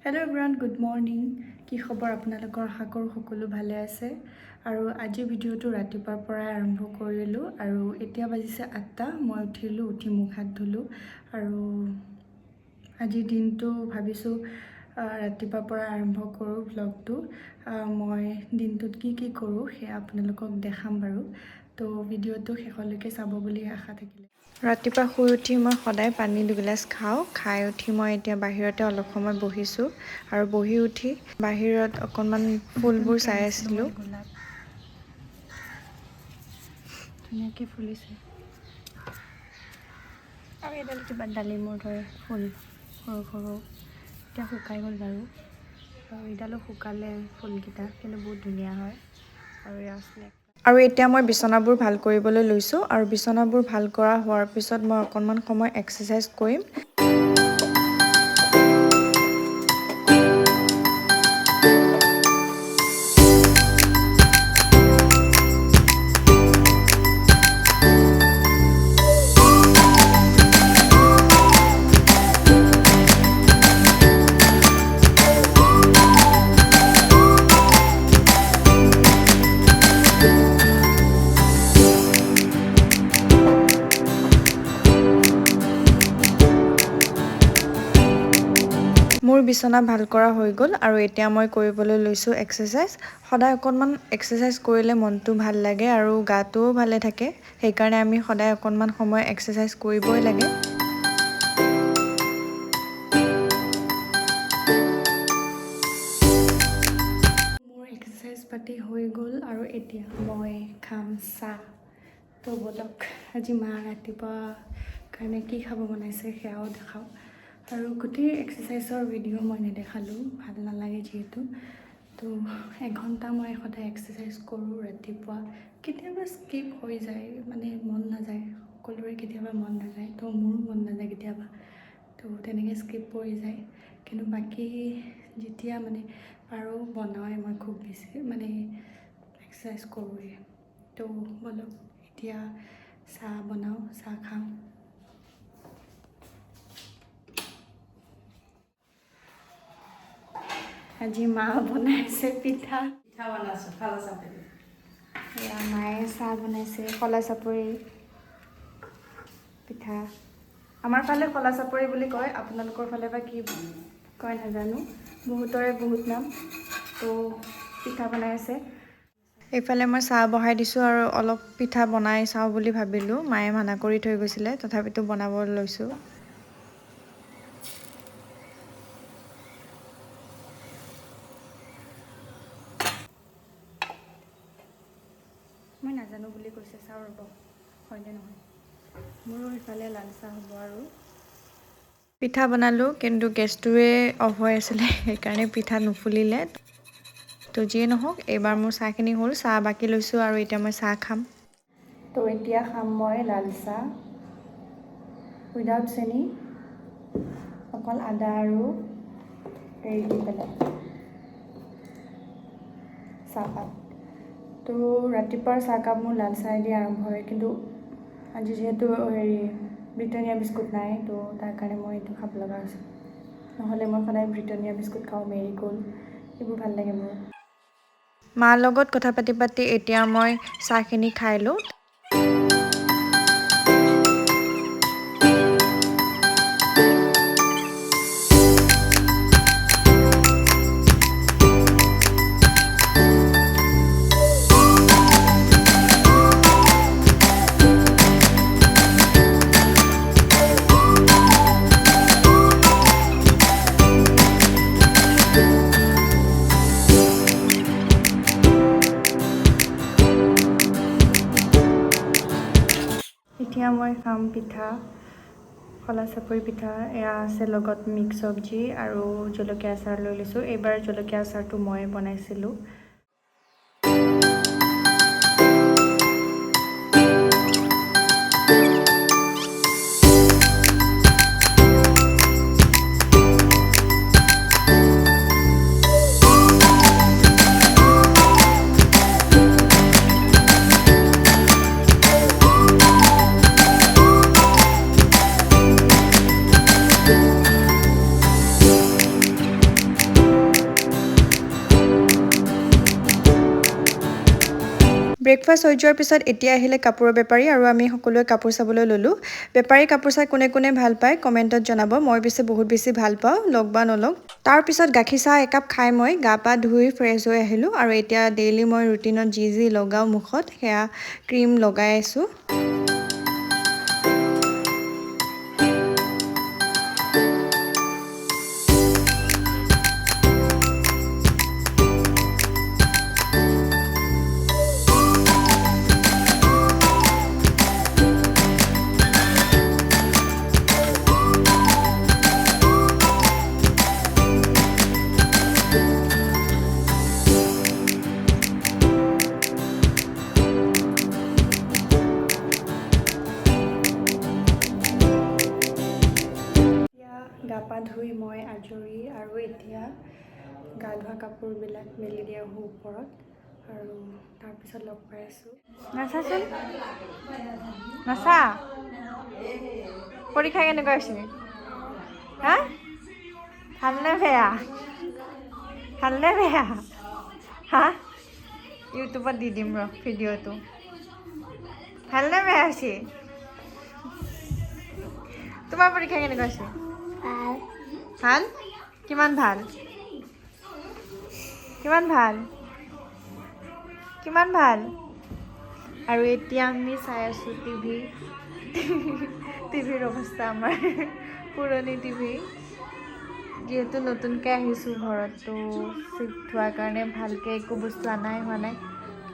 Hello' everyone, good morning. কি খবৰ আপোনালোকৰ? আশা কৰোঁ সকলো ভালে আছে। আৰু আজিৰ ভিডিঅ'টো ৰাতিপুৱাৰ পৰাই আৰম্ভ কৰিলোঁ আৰু এতিয়া বাজিছে 8টা। মই উঠিলোঁ, উঠি মুখ হাত ধুলোঁ আৰু আজিৰ দিনটো ভাবিছোঁ ৰাতিপুৱাৰ পৰা আৰম্ভ কৰোঁ ভ্লগটো। মই দিনটোত কি কৰোঁ সেয়া আপোনালোকক দেখাম বাৰু। তো ভিডিঅ'টো শেষলৈকে চাব বুলি আশা থাকিলে। ৰাতিপুৱা শুই উঠি মই সদায় পানী দুগিলাচ খাওঁ। খাই উঠি মই এতিয়া বাহিৰতে অলপ সময় বহিছোঁ আৰু বহি উঠি বাহিৰত অকণমান ফুলবোৰ চাই আছিলোঁ। ধুনীয়াকৈ ফুলিছে আৰু এডাল কিবা ডালিমৰ দৰে ফুল, সৰু সৰু। এতিয়া শুকাই গ'ল বাৰু, আৰু এডালো শুকালে ফুলকেইটা, কিন্তু বহুত ধুনীয়া হয়। আৰু এতিয়া মই বিচনাবোৰ ভাল কৰিবলৈ লৈছোঁ আৰু বিচনাবোৰ ভাল কৰা হোৱাৰ পিছত মই অকণমান সময় এক্সাৰচাইজ কৰিম। মোৰ বিচনা ভাল কৰা হৈ গ'ল আৰু এতিয়া মই কৰিবলৈ লৈছোঁ এক্সাৰচাইজ। সদায় অকণমান এক্সাৰচাইজ কৰিলে মনটো ভাল লাগে আৰু গাটোও ভালে থাকে। সেইকাৰণে আমি সদায় অকণমান সময় এক্সাৰচাইজ কৰিবই লাগে। মোৰ এক্সাৰচাইজ পাতি হৈ গ'ল আৰু এতিয়া মই খাম চাহ। তো ব'লক, আজি মা ৰাতিপুৱা কাৰণে কি খাব বনাইছে সেয়াও দেখাওঁ। আৰু গোটেই এক্সাৰচাইজৰ ভিডিঅ' মই নেদেখালোঁ, ভাল নালাগে যিহেতু। তো এঘণ্টা মই সদায় এক্সাৰচাইজ কৰোঁ ৰাতিপুৱা। কেতিয়াবা স্কিপ হৈ যায়, মানে মন নাযায়। সকলোৰে কেতিয়াবা মন নাযায়, তো মোৰো মন নাযায় কেতিয়াবা। তো তেনেকৈ স্কিপ পৰি যায়, কিন্তু বাকী যেতিয়া মানে পাৰোঁ বনাওঁৱে মই খুব বেছি, মানে এক্সাৰচাইজ কৰোঁৱে। তো ব'লক এতিয়া চাহ বনাওঁ, চাহ খাওঁ। আজি মা বনাইছে পিঠা বনাইছোঁ, খলা চাপৰি। এয়া মায়ে চাহ বনাইছে, খলা চাপৰি পিঠা। আমাৰ ফালে খলা চাপৰি বুলি কয়, আপোনালোকৰ ফালে বা কি কয় নাজানো, বহুতৰে বহুত নাম। তো পিঠা বনাই আছে। এইফালে মই চাহ বহাই দিছোঁ আৰু অলপ পিঠা বনাই চাওঁ বুলি ভাবিলোঁ। মায়ে মানা কৰি থৈ গৈছিলে, তথাপিতো বনাব লৈছোঁ। মই নাজানো বুলি কৈছে, চাওঁ ৰ'ব হয়নে নহয়। মোৰো ইফালে লাল চাহ হ'ব আৰু পিঠা বনালোঁ, কিন্তু গেছটোৱে অফ হৈ আছিলে, সেইকাৰণে পিঠা নুফুলিলে। তো যিয়ে নহওক, এইবাৰ মোৰ চাহখিনি হ'ল। চাহ বাকি লৈছোঁ আৰু এতিয়া মই চাহ খাম। তো এতিয়া খাম মই লাল চাহ উইদাউট চেনি, অকল আদা আৰু হেৰি দি পেলাই চাহপাত। তো ৰাতিপুৱাৰ চাহকাপ মোৰ লাল চাহেদি আৰম্ভ হয়, কিন্তু আজি যিহেতু ব্ৰিটানিয়া বিস্কুট নাই, তো তাৰ কাৰণে মই এইটো খাব লগা হৈছে। নহ'লে মই সদায় ব্ৰিটানিয়া বিস্কুট খাওঁ, মেৰি গ'ল্ড, এইবোৰ ভাল লাগে মোৰ। মাৰ লগত কথা পাতি পাতি এতিয়া মই চাহখিনি খাই লওঁ। এতিয়া মই খাম পিঠা, খলা চাপৰি পিঠা। এয়া আছে লগত মিক্স চব্জি আৰু জলকীয়া আচাৰ লৈ লৈছোঁ। এইবাৰ জলকীয়া আচাৰটো ময়ে বনাইছিলোঁ। ব্ৰেকফাষ্ট হৈ যোৱাৰ পিছত এতিয়া আহিলে কাপোৰৰ বেপাৰী আৰু আমি সকলোৱে কাপোৰ চাবলৈ ল'লোঁ। বেপাৰী কাপোৰ চাই কোনে কোনে ভাল পায় কমেণ্টত জনাব। মই পিছে বহুত বেছি ভাল পাওঁ, লগ বা নলগ। তাৰপিছত গাখীৰ চাহ একাপ খাই মই গা পা ধুই ফ্ৰেছ হৈ আহিলোঁ আৰু এতিয়া ডেইলি মই ৰুটিনত যি লগাওঁ মুখত সেয়া ক্ৰীম লগাই আছোঁ। গা পা ধুই মই আজৰি আৰু এতিয়া গা ধোৱা কাপোৰবিলাক মেলি দি আহোঁ ওপৰত আৰু তাৰপিছত লগ পাই আছোঁ। নাচাচোন নাচা। পৰীক্ষা কেনেকুৱা হৈছে? হা ভালনে বেয়া? ভালনে বেয়া? হা ইউটিউবত দি দিম ৰ ভিডিঅ'টো। ভালনে বেয়া হৈছে? তোমাৰ পৰীক্ষা কেনেকুৱা হৈছে? ভাল? কিমান ভাল? কিমান ভাল? কিমান ভাল? আৰু এতিয়া আমি চাই আছোঁ টিভি। টিভিৰ অৱস্থা আমাৰ পুৰণি টিভি। যিহেতু নতুনকৈ আহিছোঁ ঘৰত, তো চিফ্ট হোৱাৰ কাৰণে ভালকৈ একো বস্তু অনাই হোৱা নাই।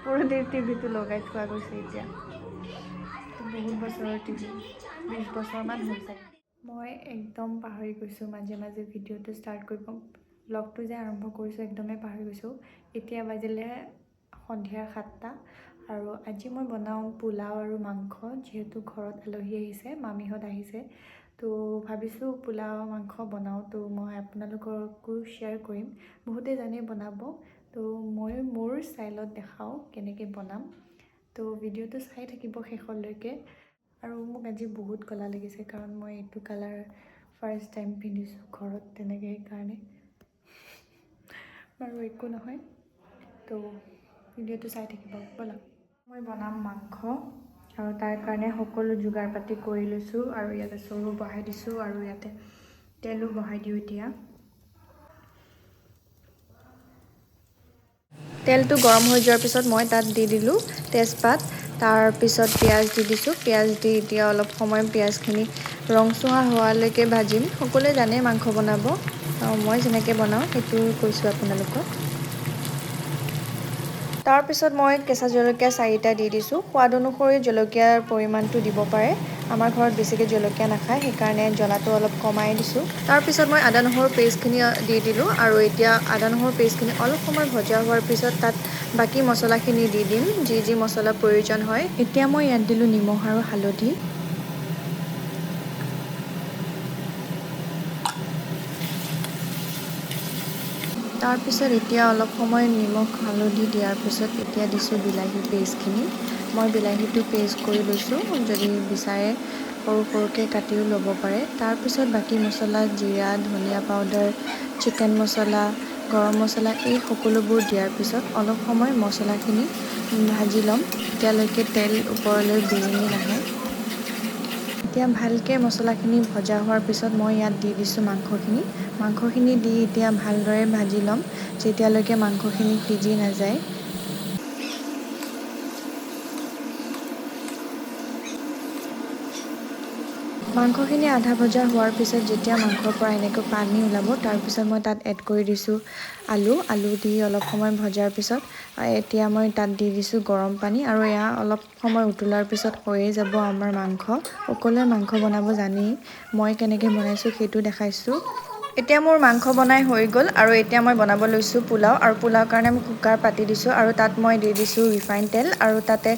পুৰণি টিভিটো লগাই থোৱা গৈছে এতিয়া। বহুত বছৰৰ টিভি, 20 বছৰমান হ'ল চাগে। মই একদম পাহৰি গৈছোঁ মাজে মাজে ভিডিঅ'টো ষ্টাৰ্ট কৰিব, ব্লগটো যে আৰম্ভ কৰিছোঁ একদমেই পাহৰি গৈছোঁ। এতিয়া বাজিলে সন্ধিয়া 7টা আৰু আজি মই বনাওঁ পোলাও আৰু মাংস। যিহেতু ঘৰত আলহী আহিছে, মামীহঁত আহিছে, তো ভাবিছোঁ পোলাও মাংস বনাওঁ। তো মই আপোনালোককো শ্বেয়াৰ কৰিম। বহুতে জানে বনাব, তো মই মোৰ ষ্টাইলত দেখাওঁ কেনেকৈ বনাম। তো ভিডিঅ'টো চাই থাকিব শেষলৈকে। আৰু মোক আজি বহুত ক'লা লাগিছে কাৰণ মই এইটো কালাৰ ফাৰ্ষ্ট টাইম পিন্ধিছোঁ ঘৰত তেনেকৈ, সেইকাৰণে বাৰু একো নহয়। তো ভিডিঅ'টো চাই থাকিব ব'লা। মই বনাম মাংস আৰু তাৰ কাৰণে সকলো যোগাৰ পাতি কৰি লৈছোঁ আৰু ইয়াতে চৰু বহাই দিছোঁ আৰু ইয়াতে তেলো বহাই দিওঁ। এতিয়া তেলটো গৰম হৈ যোৱাৰ পিছত মই তাত দি দিলোঁ তেজপাত, তাৰপিছত পিঁয়াজ দি দিছোঁ। পিঁয়াজ দি এতিয়া অলপ সময় পিঁয়াজখিনি ৰংচঙা হোৱালৈকে ভাজিম। সকলোৱে জানে মাংস বনাব, মই যেনেকৈ বনাওঁ সেইটো কৈছোঁ আপোনালোকক। তাৰপিছত মই কেঁচা জলকীয়া 4টা দি দিছোঁ। সোৱাদ অনুসৰি জলকীয়াৰ পৰিমাণটো দিব পাৰে। আমাৰ ঘৰত বেছিকৈ জলকীয়া নাখায়, সেইকাৰণে জ্বলাটো অলপ কমাই দিছোঁ। তাৰপিছত মই আদা নহৰু পেষ্টখিনি দি দিলোঁ আৰু এতিয়া আদা নহৰু পেষ্টখিনি অলপ সময় ভজা হোৱাৰ পিছত তাত বাকী মছলাখিনি দি দিম, যি মছলা প্ৰয়োজন হয়। এতিয়া মই ইয়াত দিলোঁ নিমখ আৰু হালধি। তাৰপিছত এতিয়া অলপ সময় নিমখ হালধি দিয়াৰ পিছত এতিয়া দিছোঁ বিলাহী পেষ্টখিনি। মই বিলাহীটো পেষ্ট কৰি লৈছোঁ, যদি বিচাৰে সৰু সৰুকৈ কাটিও ল'ব পাৰে। তাৰপিছত বাকী মছলা জিৰা, ধনিয়া পাউডাৰ, চিকেন মছলা, গৰম মছলা এই সকলোবোৰ দিয়াৰ পিছত অলপ সময় মছলাখিনি ভাজি ল'ম, তেতিয়ালৈকে তেল ওপৰলৈ বিৰিঙি নাহে। এতিয়া ভালকৈ মছলাখিনি ভজা হোৱাৰ পিছত মই ইয়াত দি দিছোঁ মাংসখিনি দি এতিয়া ভালদৰে ভাজি ল'ম যেতিয়ালৈকে মাংসখিনি সিজি নাযায়। মাংসখিনি আধা ভজা হোৱাৰ পিছত যেতিয়া মাংসৰ পৰা এনেকৈ পানী ওলাব, তাৰপিছত মই তাত এড কৰি দিছোঁ আলু দি অলপ সময় ভজাৰ পিছত এতিয়া মই তাত দি দিছোঁ গৰম পানী আৰু এয়া অলপ সময় উতলাৰ পিছত হৈয়ে যাব আমাৰ মাংস। সকলোৱে মাংস বনাব জানেই, মই কেনেকৈ বনাইছোঁ সেইটো দেখাইছোঁ। এতিয়া মোৰ মাংস বনাই হৈ গ'ল আৰু এতিয়া মই বনাব লৈছোঁ পোলাও। আৰু পোলাওৰ কাৰণে মই কুকাৰ পাতি দিছোঁ আৰু তাত মই দি দিছোঁ ৰিফাইন তেল আৰু তাতে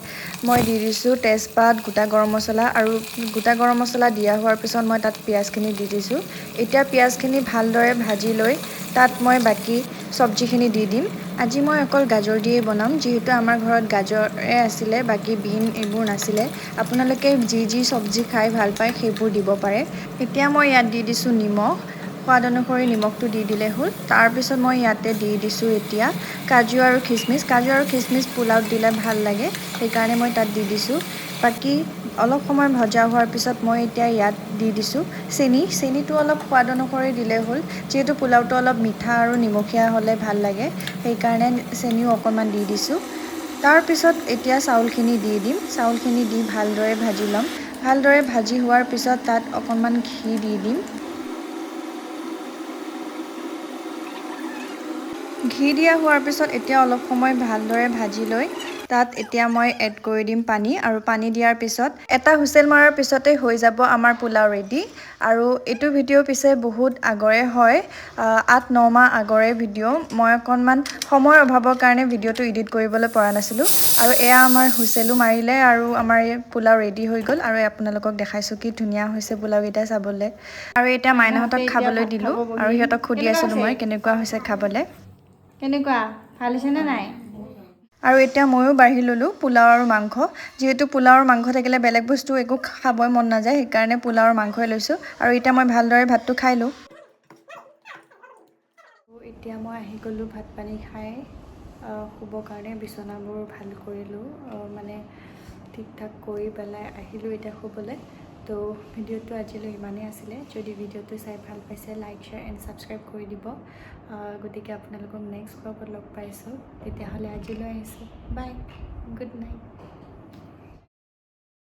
মই দি দিছোঁ তেজপাত, গোটা গৰম মছলা আৰু গোটা গৰম মছলা দিয়া হোৱাৰ পিছত মই তাত পিঁয়াজখিনি দি দিছোঁ। এতিয়া পিঁয়াজখিনি ভালদৰে ভাজি লৈ তাত মই বাকী চব্জিখিনি দি দিম। আজি মই অকল গাজৰ দিয়েই বনাম, যিহেতু আমাৰ ঘৰত গাজৰে আছিলে, বাকী বিন এইবোৰ নাছিলে। আপোনালোকে যি চব্জি খাই ভাল পায় সেইবোৰ দিব পাৰে। এতিয়া মই ইয়াত দি দিছোঁ নিমখ সোৱাদ অনুসৰি নিমখটো দি দিলে হ'ল তাৰপিছত মই ইয়াতে দি দিছোঁ এতিয়া কাজু আৰু খিচমিচ পোলাওত দিলে ভাল লাগে সেইকাৰণে মই তাত দি দিছোঁ বাকী অলপ সময় ভজা হোৱাৰ পিছত মই এতিয়া ইয়াত দি দিছোঁ চেনিটো অলপ সোৱাদ অনুসৰি দিলে হ'ল যিহেতু পোলাওটো অলপ মিঠা আৰু নিমখীয়া হ'লে ভাল লাগে সেইকাৰণে চেনিও অকণমান দি দিছোঁ তাৰপিছত এতিয়া চাউলখিনি দি দিম চাউলখিনি দি ভালদৰে ভাজি ল'ম ভালদৰে ভাজি হোৱাৰ পিছত তাত অকণমান ঘি দি দিম ঘি দিয়া হোৱাৰ পিছত এতিয়া অলপ সময় ভালদৰে ভাজি লৈ তাত এতিয়া মই এড কৰি দিম পানী আৰু পানী দিয়াৰ পিছত এটা হুইচেল মৰাৰ পিছতে হৈ যাব আমাৰ পোলাও ৰেডি আৰু এইটো ভিডিঅ' পিছে বহুত আগৰে হয় 8-9 মাহ আগৰে ভিডিঅ' মই অকণমান সময়ৰ অভাৱৰ কাৰণে ভিডিঅ'টো এডিট কৰিবলৈ পৰা নাছিলোঁ আৰু এয়া আমাৰ হুইচেলো মাৰিলে আৰু আমাৰ এই পোলাও ৰেডি হৈ গ'ল আৰু আপোনালোকক দেখাইছোঁ কি ধুনীয়া হৈছে পোলাওকেইটা চাবলৈ আৰু এতিয়া মাইনাহঁতক খাবলৈ দিলোঁ আৰু সিহঁতক সুধি আছিলোঁ মই কেনেকুৱা হৈছে খাবলৈ কেনেকুৱা ভাল হৈছেনে নাই আৰু এতিয়া ময়ো বাঢ়ি ল'লোঁ পোলাও আৰু মাংস যিহেতু পোলাও আৰু মাংস থাকিলে বেলেগ বস্তু একো খাবই মন নাযায় সেইকাৰণে পোলাও আৰু মাংসই লৈছোঁ আৰু এতিয়া মই ভালদৰে ভাতটো খাই লওঁ এতিয়া মই আহি গ'লোঁ ভাত পানী খাই শুবৰ কাৰণে বিচনাবোৰ ভাল কৰিলোঁ মানে ঠিক ঠাক কৰি পেলাই আহিলোঁ এতিয়া শুবলৈ তো ভিডিঅ'টো আজিলৈ ইমানেই আছিলে যদি ভিডিঅ'টো চাই ভাল পাইছে লাইক শ্বেয়াৰ এণ্ড ছাবস্ক্ৰাইব কৰি দিব গতিকে আপোনালোকক নেক্সট ব্লগত লগ পাইছোঁ তেতিয়াহ'লে আজিলৈ আহিছোঁ বাই গুড নাইট